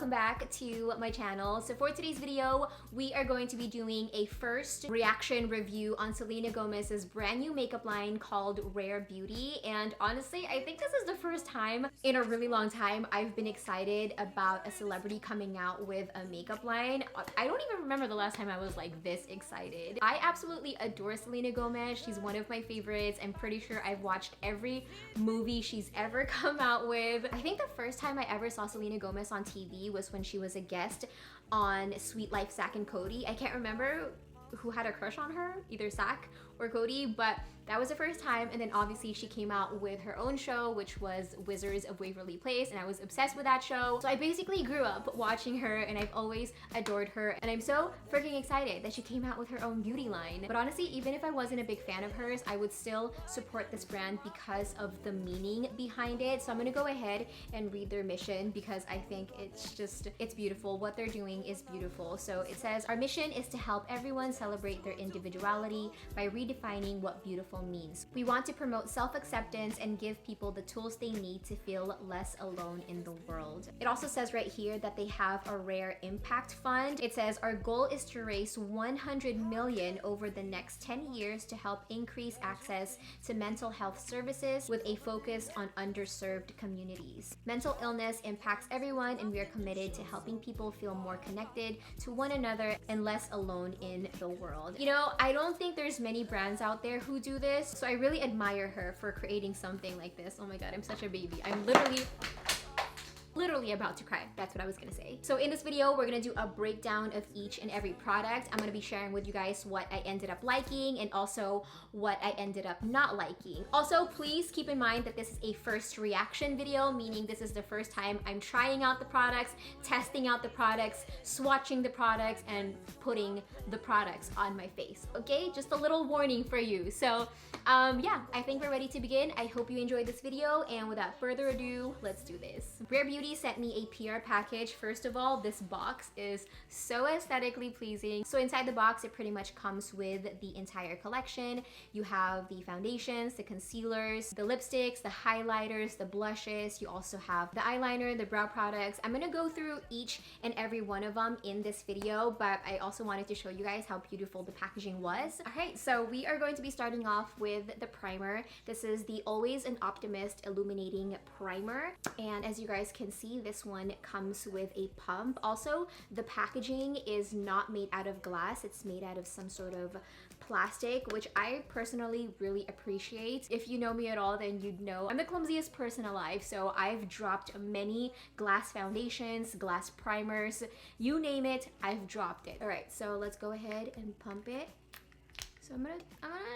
welcome back to my channel. So for today's video, we are going to be doing a first reaction review on Selena Gomez's brand new makeup line called Rare Beauty. And honestly, I think this is the first time in a really long time I've been excited about a celebrity coming out with a makeup line. I don't even remember the last time I was like this excited. I absolutely adore Selena Gomez. She's one of my favorites. I'm pretty sure I've watched every movie she's ever come out with. I think the first time I ever saw Selena Gomez on TV was when she was a guest on Sweet Life Zack and Cody. I can't remember who had a crush on her, either Zack or Cody, but that was the first time. And then obviously she came out with her own show, which was Wizards of Waverly Place, and I was obsessed with that show. So I basically grew up watching her and I've always adored her, and I'm so freaking excited that she came out with her own beauty line. But honestly, even if I wasn't a big fan of hers, I would still support this brand because of the meaning behind it. So I'm gonna go ahead and read their mission because I think it's beautiful. What they're doing is beautiful. So it says, our mission is to help everyone celebrate their individuality by redefining what beautiful means. We want to promote self-acceptance and give people the tools they need to feel less alone in the world. It also says right here that they have a rare impact fund. It says, our goal is to raise 100 million over the next 10 years to help increase access to mental health services with a focus on underserved communities. Mental illness impacts everyone, and we are committed to helping people feel more connected to one another and less alone in the world. You know, I don't think there's many brands out there who do this, so I really admire her for creating something like this. Oh my god, I'm such a baby. I'm literally about to cry. That's what I was gonna say. So in this video, we're gonna do a breakdown of each and every product. I'm gonna be sharing with you guys what I ended up liking and also what I ended up not liking. Also, please keep in mind that this is a first reaction video, meaning this is the first time I'm trying out the products, testing out the products, swatching the products, and putting the products on my face, okay? Just a little warning for you. So yeah, I think we're ready to begin. I hope you enjoyed this video, and without further ado, let's do this. Rare Beauty sent me a PR package. First of all, this box is so aesthetically pleasing. So inside the box, it pretty much comes with the entire collection. You have the foundations, the concealers, the lipsticks, the highlighters, the blushes. You also have the eyeliner, the brow products. I'm gonna go through each and every one of them in this video, but I also wanted to show you guys how beautiful the packaging was. All right, so we are going to be starting off with the primer. This is the Always an Optimist Illuminating Primer, and as you guys can see, this one comes with a pump. Also, the packaging is not made out of glass. It's made out of some sort of plastic, which I personally really appreciate. If you know me at all, then you'd know I'm the clumsiest person alive, so I've dropped many glass foundations, glass primers, you name it, I've dropped it. All right, so let's go ahead and pump it. So I'm gonna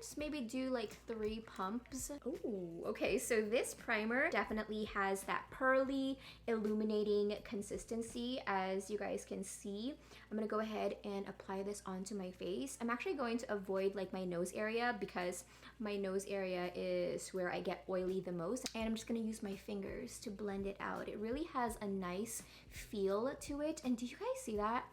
just maybe do like 3 pumps. Oh, okay, so this primer definitely has that pearly, illuminating consistency, as you guys can see. I'm gonna go ahead and apply this onto my face. I'm actually going to avoid like my nose area because my nose area is where I get oily the most. And I'm just gonna use my fingers to blend it out. It really has a nice feel to it. And do you guys see that?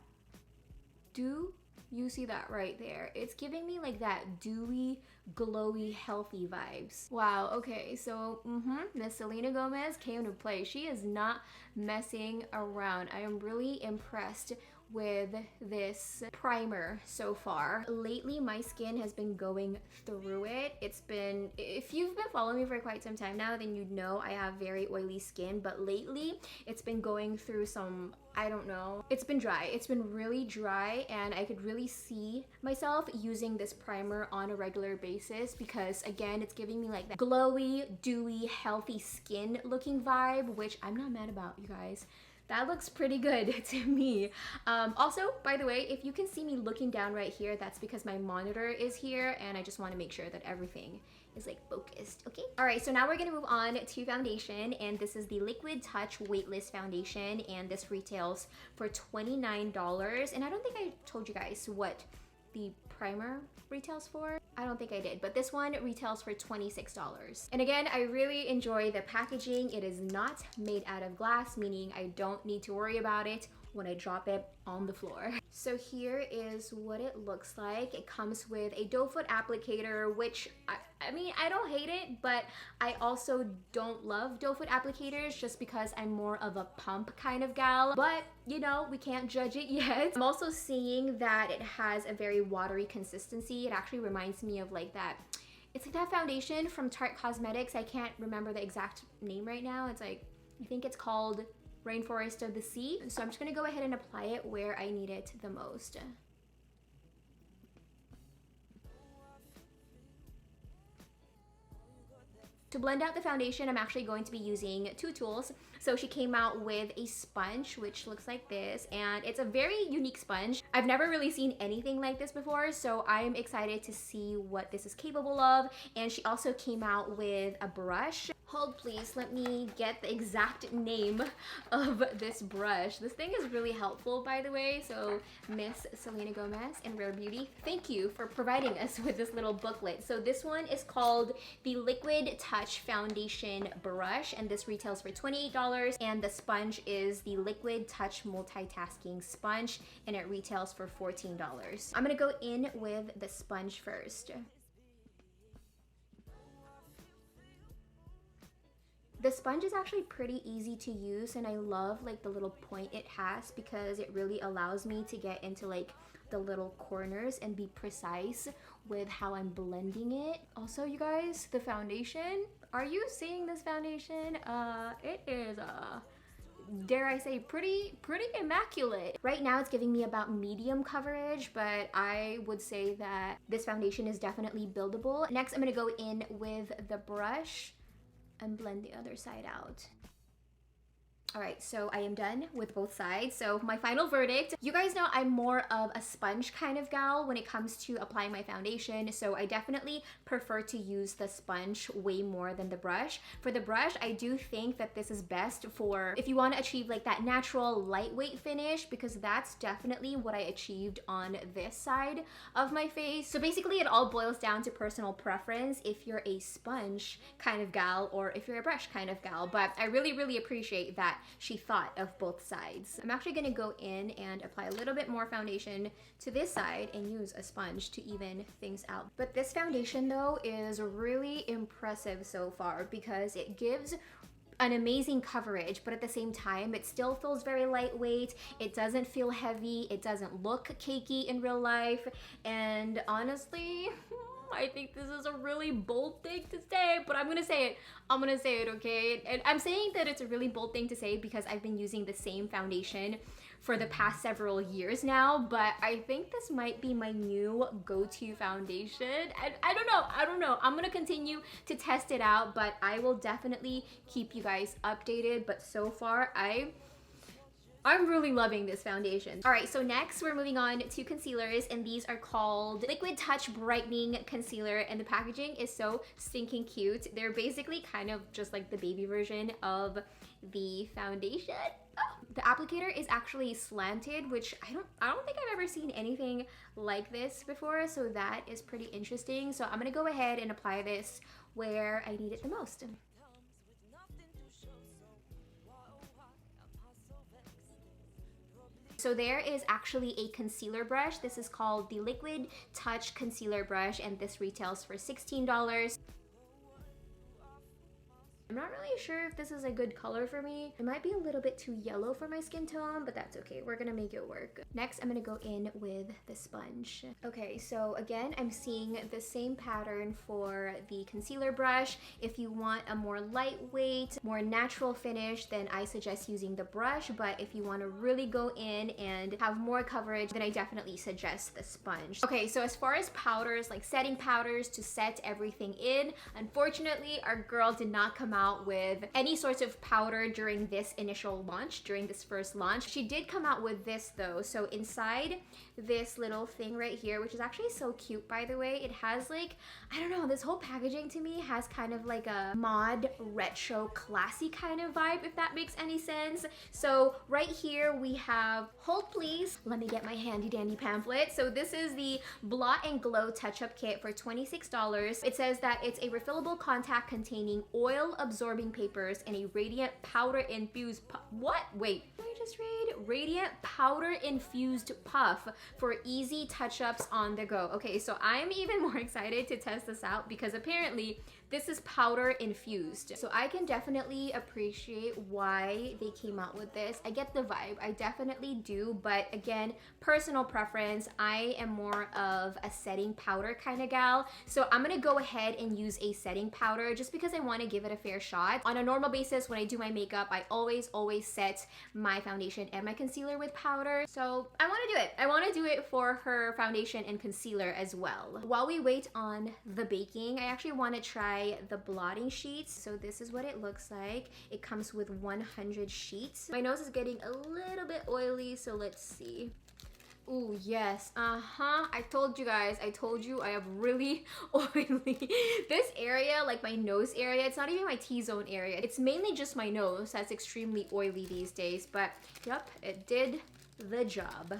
Do you see that right there? It's giving me like that dewy, glowy, healthy vibes. Wow, okay, so Miss Selena Gomez came to play. She is not messing around. I am really impressed with this primer so far. Lately, my skin has been going through it. If you've been following me for quite some time now, then you'd know I have very oily skin, but lately it's been going through some, I don't know, it's been dry. It's been really dry, and I could really see myself using this primer on a regular basis because, again, it's giving me like that glowy, dewy, healthy skin looking vibe, which I'm not mad about, you guys. That looks pretty good to me. Also, by the way, if you can see me looking down right here, that's because my monitor is here, and I just want to make sure that everything is like focused, okay? All right, so now we're gonna move on to foundation, and this is the Liquid Touch Weightless Foundation, and this retails for $29. And I don't think I told you guys what the primer retails for. I don't think I did, but this one retails for $26. And again, I really enjoy the packaging. It is not made out of glass, meaning I don't need to worry about it when I drop it on the floor. So here is what it looks like. It comes with a doe foot applicator, which I mean, I don't hate it, but I also don't love doe foot applicators just because I'm more of a pump kind of gal. But, you know, we can't judge it yet. I'm also seeing that it has a very watery consistency. It actually reminds me of like that, it's like that foundation from Tarte Cosmetics. I can't remember the exact name right now. It's like, I think it's called Rainforest of the Sea. So I'm just gonna go ahead and apply it where I need it the most. To blend out the foundation, I'm actually going to be using two tools. So she came out with a sponge, which looks like this, and it's a very unique sponge. I've never really seen anything like this before, so I'm excited to see what this is capable of. And she also came out with a brush. Hold please, let me get the exact name of this brush. This thing is really helpful, by the way. So Miss Selena Gomez and Rare Beauty, thank you for providing us with this little booklet. So this one is called the Liquid Touch Foundation Brush, and this retails for $28. And the sponge is the Liquid Touch Multitasking Sponge, and it retails for $14. I'm gonna go in with the sponge first. The sponge is actually pretty easy to use, and I love like the little point it has because it really allows me to get into like the little corners and be precise with how I'm blending it. Also, you guys, the foundation, are you seeing this foundation? It is dare I say, pretty immaculate. Right now it's giving me about medium coverage, but I would say that this foundation is definitely buildable. Next, I'm gonna go in with the brush and blend the other side out. All right, so I am done with both sides. So my final verdict, you guys know I'm more of a sponge kind of gal when it comes to applying my foundation. So I definitely prefer to use the sponge way more than the brush. For the brush, I do think that this is best for if you want to achieve like that natural lightweight finish, because that's definitely what I achieved on this side of my face. So basically it all boils down to personal preference if you're a sponge kind of gal or if you're a brush kind of gal. But I really appreciate that she thought of both sides. I'm actually gonna go in and apply a little bit more foundation to this side and use a sponge to even things out. But this foundation though is really impressive so far because it gives an amazing coverage, but at the same time, it still feels very lightweight. It doesn't feel heavy. It doesn't look cakey in real life. And honestly, I think this is a really bold thing to say, but I'm gonna say it. I'm gonna say it, okay? And I'm saying that it's a really bold thing to say because I've been using the same foundation for the past several years now, but I think this might be my new go-to foundation. I don't know. I'm gonna continue to test it out, but I will definitely keep you guys updated. But so far, I'm really loving this foundation. All right, so next we're moving on to concealers, and these are called Liquid Touch Brightening Concealer, and the packaging is so stinking cute. They're basically kind of just like the baby version of the foundation. Oh, the applicator is actually slanted, which I don't think I've ever seen anything like this before, so that is pretty interesting. So I'm gonna go ahead and apply this where I need it the most. So there is actually a concealer brush. This is called the Liquid Touch Concealer Brush, and this retails for $16. I'm not really sure if this is a good color for me. It might be a little bit too yellow for my skin tone, but that's okay. We're gonna make it work. Next, I'm gonna go in with the sponge. Okay, so again, I'm seeing the same pattern for the concealer brush. If you want a more lightweight, more natural finish, then I suggest using the brush. But if you wanna really go in and have more coverage, then I definitely suggest the sponge. Okay, so as far as powders, like setting powders to set everything in, unfortunately, our girl did not come out with any sorts of powder during this initial launch, during this first launch. She did come out with this though. So inside this little thing right here, which is actually so cute, by the way, it has like, I don't know, this whole packaging to me has kind of like a mod retro classy kind of vibe, if that makes any sense. So right here we have, hold please, let me get my handy dandy pamphlet. So this is the Blot and Glow Touch-Up Kit for $26. It says that it's a refillable contact containing oil absorbing papers, and a radiant powder infused what? Wait, let me just read. Radiant powder infused puff for easy touch-ups on the go. Okay, so I'm even more excited to test this out because apparently this is powder infused. So I can definitely appreciate why they came out with this. I get the vibe, I definitely do, but again, personal preference. I am more of a setting powder kind of gal. So I'm gonna go ahead and use a setting powder just because I wanna give it a fair shot. On a normal basis, when I do my makeup, I always set my foundation and my concealer with powder. So I wanna do it. I wanna do it for her foundation and concealer as well. While we wait on the baking, I actually wanna try the blotting sheets. So this is what it looks like. It comes with 100 sheets. My nose is getting a little bit oily, so let's see. Ooh, yes, I told you guys, I told you I have really oily. This area, like my nose area, it's not even my T-zone area. It's mainly just my nose that's extremely oily these days, but yep, it did the job.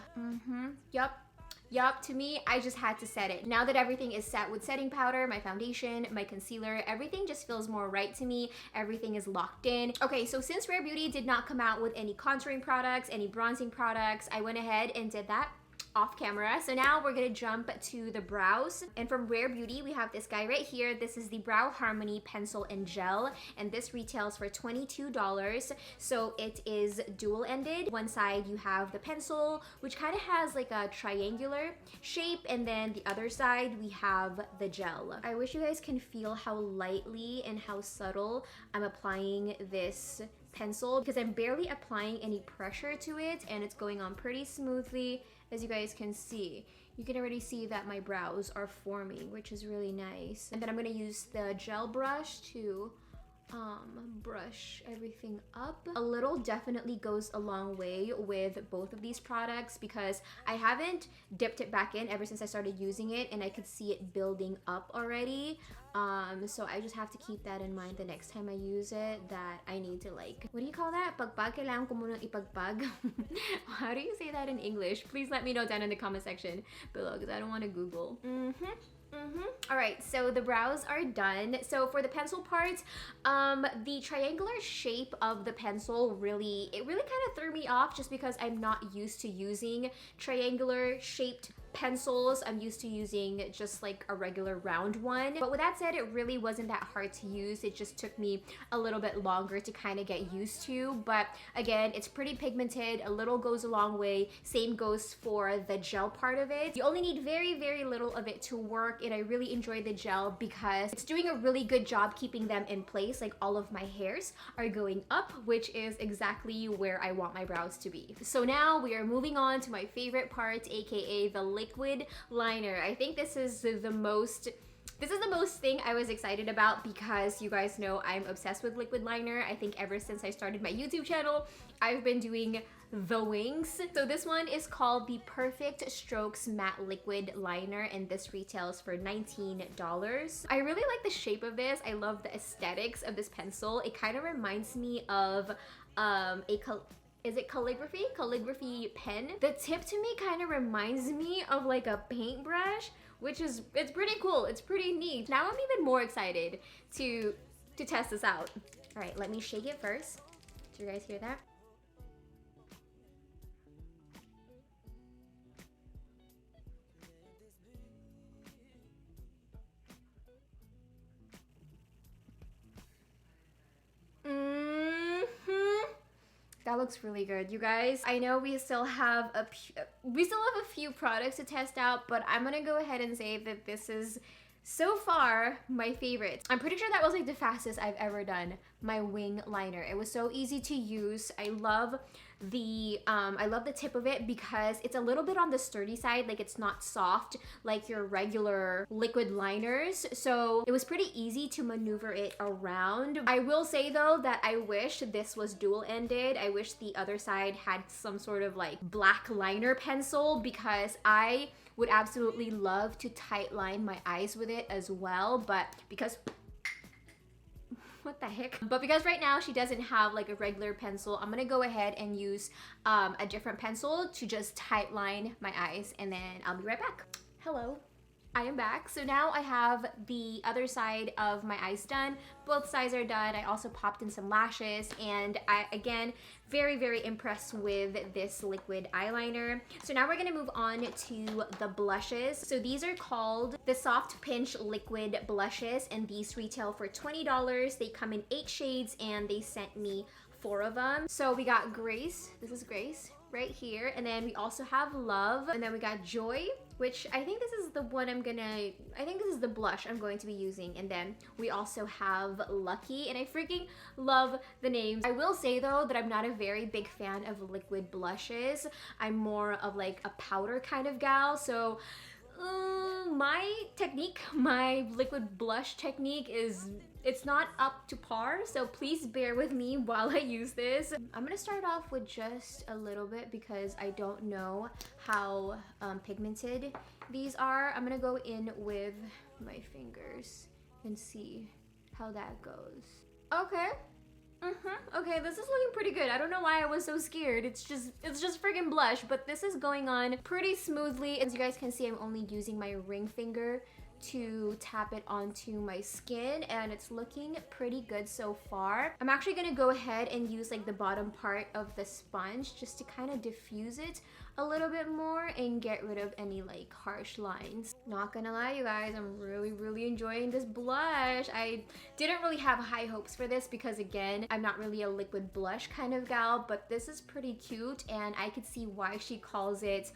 Yup, to me, I just had to set it. Now that everything is set with setting powder, my foundation, my concealer, everything just feels more right to me. Everything is locked in. Okay, so since Rare Beauty did not come out with any contouring products, any bronzing products, I went ahead and did that off camera. So now we're gonna jump to the brows. And from Rare Beauty, we have this guy right here. This is the Brow Harmony Pencil and Gel, and this retails for $22. So it is dual-ended. One side you have the pencil, which kind of has like a triangular shape, and then the other side we have the gel. I wish you guys can feel how lightly and how subtle I'm applying this pencil because I'm barely applying any pressure to it, and it's going on pretty smoothly. As you guys can see, you can already see that my brows are forming, which is really nice. And then I'm gonna use the gel brush to brush everything up. A little definitely goes a long way with both of these products because I haven't dipped it back in ever since I started using it, and I could see it building up already. So I just have to keep that in mind the next time I use it, that I need to, like, what do you call that? Pagpag, kailangan ko munang ipagpag. How do you say that in English? Please let me know down in the comment section below because I don't want to Google. All right, so the brows are done. So for the pencil part, the triangular shape of the pencil really kind of threw me off just because I'm not used to using triangular shaped pencils. I'm used to using just like a regular round one. But with that said, it really wasn't that hard to use. It just took me a little bit longer to kind of get used to. But again, it's pretty pigmented. A little goes a long way. Same goes for the gel part of it. You only need very, very little of it to work, and I really enjoy the gel because it's doing a really good job keeping them in place. Like all of my hairs are going up, which is exactly where I want my brows to be. So now we are moving on to my favorite part, aka the liquid liner. I think this is the most thing I was excited about because you guys know I'm obsessed with liquid liner. I think ever since I started my YouTube channel, I've been doing the wings. So this one is called the Perfect Strokes Matte Liquid Liner, and this retails for $19. I really like the shape of this. I love the aesthetics of this pencil. It kind of reminds me of is it calligraphy? Calligraphy pen. The tip to me kind of reminds me of like a paintbrush, which is, it's pretty cool. It's pretty neat. Now I'm even more excited to test this out. All right, let me shake it first. Do you guys hear that? That looks really good, you guys. I know we still have a few products to test out, but I'm gonna go ahead and say that this is so far my favorite. I'm pretty sure that was like the fastest I've ever done my wing liner. It was so easy to use. I love the tip of it because it's a little bit on the sturdy side. Like it's not soft like your regular liquid liners. So it was pretty easy to maneuver it around. I will say though that I wish this was dual-ended. I wish the other side had some sort of like black liner pencil because I would absolutely love to tight line my eyes with it as well, but because what the heck? But because right now she doesn't have like a regular pencil, I'm gonna go ahead and use a different pencil to just tight line my eyes, and then I'll be right back. Hello. I am back. So now I have the other side of my eyes done. Both sides are done. I also popped in some lashes, and I, again, very, very impressed with this liquid eyeliner. So now we're gonna move on to the blushes. So these are called the Soft Pinch Liquid Blushes, and these retail for $20. They come in 8 shades, and they sent me 4 of them. So we got Grace, this is Grace, right here, and then we also have Love, and then we got Joy, which I think this is the one I think this is the blush I'm going to be using, and then we also have Lucky, and I freaking love the names. I will say though that I'm not a very big fan of liquid blushes. I'm more of like a powder kind of gal, so my liquid blush technique it's not up to par, so please bear with me while I use this. I'm gonna start off with just a little bit because I don't know how pigmented these are. I'm gonna go in with my fingers and see how that goes. Okay. Okay, this is looking pretty good. I don't know why I was so scared. It's just friggin' blush, but this is going on pretty smoothly. As you guys can see, I'm only using my ring finger to tap it onto my skin, and it's looking pretty good so far. I'm actually gonna go ahead and use like the bottom part of the sponge just to kind of diffuse it a little bit more and get rid of any like harsh lines. Not gonna lie, you guys, I'm really enjoying this blush. I didn't really have high hopes for this because again, I'm not really a liquid blush kind of gal, but this is pretty cute, and I could see why she calls it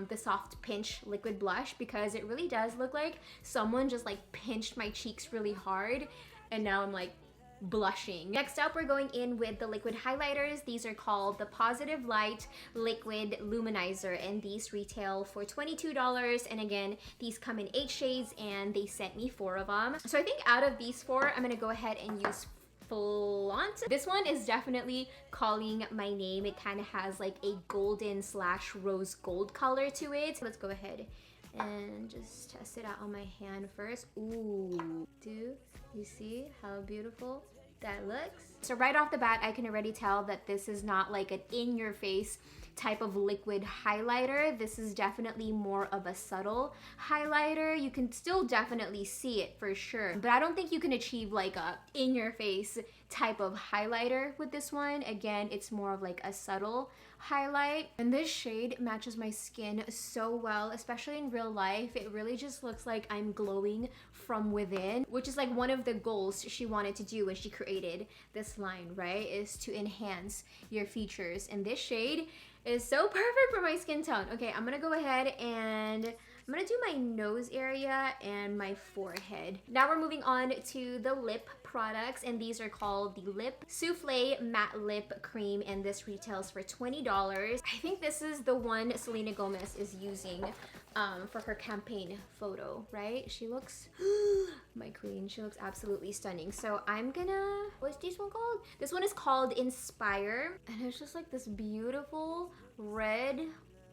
the Soft Pinch Liquid Blush, because it really does look like someone just like pinched my cheeks really hard, and now I'm like blushing. Next up, we're going in with the liquid highlighters. These are called the Positive Light Liquid Luminizer, and these retail for $22, and again, these come in 8 shades, and they sent me 4 of them. So I think out of these 4, I'm gonna go ahead and use Flaunt. This one is definitely calling my name. It kind of has like a golden / rose gold color to it. Let's go ahead and just test it out on my hand first. Ooh, do you see how beautiful that looks? So right off the bat, I can already tell that this is not like an in-your-face type of liquid highlighter. This is definitely more of a subtle highlighter. You can still definitely see it for sure, but I don't think you can achieve like a in-your-face type of highlighter with this one. Again, it's more of like a subtle highlight, and this shade matches my skin so well, especially in real life. It really just looks like I'm glowing from within, which is like one of the goals she wanted to do when she created this line, right? Is to enhance your features, and this shade is so perfect for my skin tone. Okay, I'm gonna go ahead and I'm gonna do my nose area and my forehead. Now we're moving on to the lip products, and these are called the Lip Souffle Matte Lip Cream, and this retails for $20. I think this is the one Selena Gomez is using for her campaign photo, right? She looks, my queen, she looks absolutely stunning. So I'm gonna, what's this one called? This one is called Inspire, and it's just like this beautiful red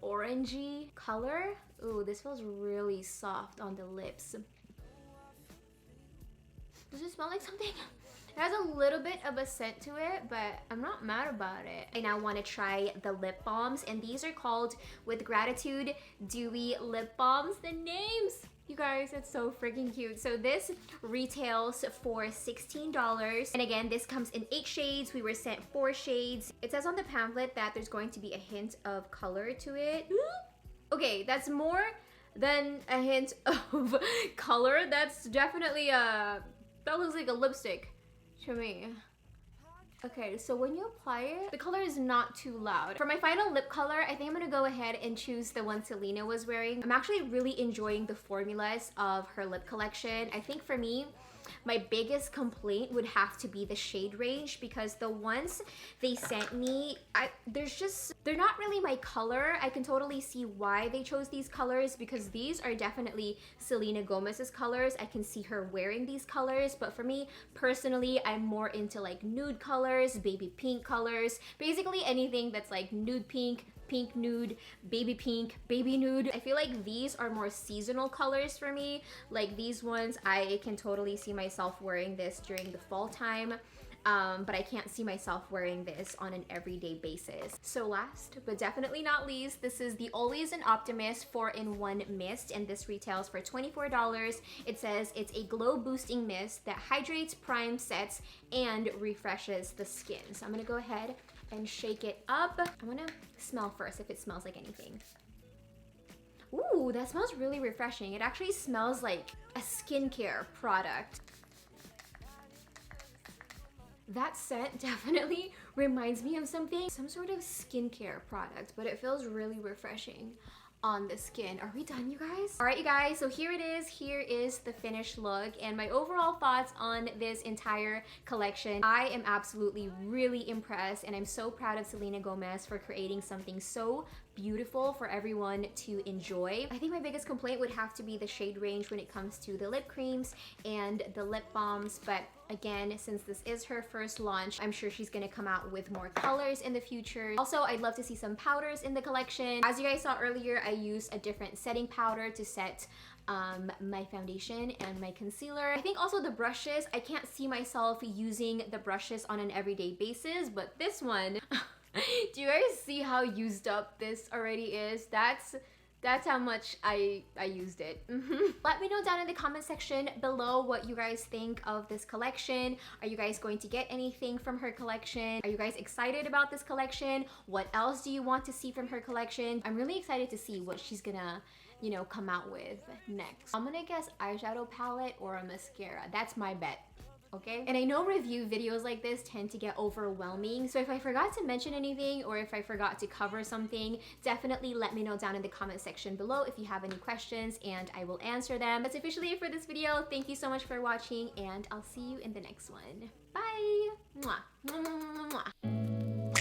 orangey color. Ooh, this feels really soft on the lips. Does it smell like something? It has a little bit of a scent to it, but I'm not mad about it. I now want to try the lip balms, and these are called With Gratitude Dewy Lip Balms. The names! You guys, it's so freaking cute. So this retails for $16. And again, this comes in 8 shades. We were sent 4 shades. It says on the pamphlet that there's going to be a hint of color to it. Okay, that's more than a hint of color. That's definitely that looks like a lipstick to me. Okay, so when you apply it, the color is not too loud. For my final lip color, I think I'm gonna go ahead and choose the one Selena was wearing. I'm actually really enjoying the formulas of her lip collection. I think for me, my biggest complaint would have to be the shade range, because the ones they sent me, they're not really my color. I can totally see why they chose these colors, because these are definitely Selena Gomez's colors. I can see her wearing these colors, but for me personally, I'm more into like nude colors, baby pink colors, basically anything that's like nude pink, pink nude, baby pink, baby nude. I feel like these are more seasonal colors for me. Like these ones, I can totally see myself wearing this during the fall time. but I can't see myself wearing this on an everyday basis. So last but definitely not least, this is the Always an Optimist 4-in-1 mist, and this retails for $24. It says it's a glow boosting mist that hydrates, primes, sets, and refreshes the skin. So I'm gonna go ahead and shake it up. I wanna smell first if it smells like anything. Ooh, that smells really refreshing. It actually smells like a skincare product. That scent definitely reminds me of something, some sort of skincare product, but it feels really refreshing on the skin. Are we done, you guys? All right, you guys, so here it is. Here is the finished look and my overall thoughts on this entire collection. I am absolutely really impressed, and I'm so proud of Selena Gomez for creating something so beautiful for everyone to enjoy. I think my biggest complaint would have to be the shade range when it comes to the lip creams and the lip balms, but again, since this is her first launch, I'm sure she's gonna come out with more colors in the future. Also, I'd love to see some powders in the collection. As you guys saw earlier, I used a different setting powder to set my foundation and my concealer. I think also the brushes, I can't see myself using the brushes on an everyday basis, but this one, do you guys see how used up this already is? That's how much I used it. Let me know down in the comment section below what you guys think of this collection. Are you guys going to get anything from her collection? Are you guys excited about this collection? What else do you want to see from her collection? I'm really excited to see what she's gonna, you know, come out with next. I'm gonna guess eyeshadow palette or a mascara. That's my bet. Okay? And I know review videos like this tend to get overwhelming, so if I forgot to mention anything or if I forgot to cover something, definitely let me know down in the comment section below if you have any questions and I will answer them. That's officially it for this video. Thank you so much for watching and I'll see you in the next one. Bye! Mwah. Mwah, mwah, mwah, mwah.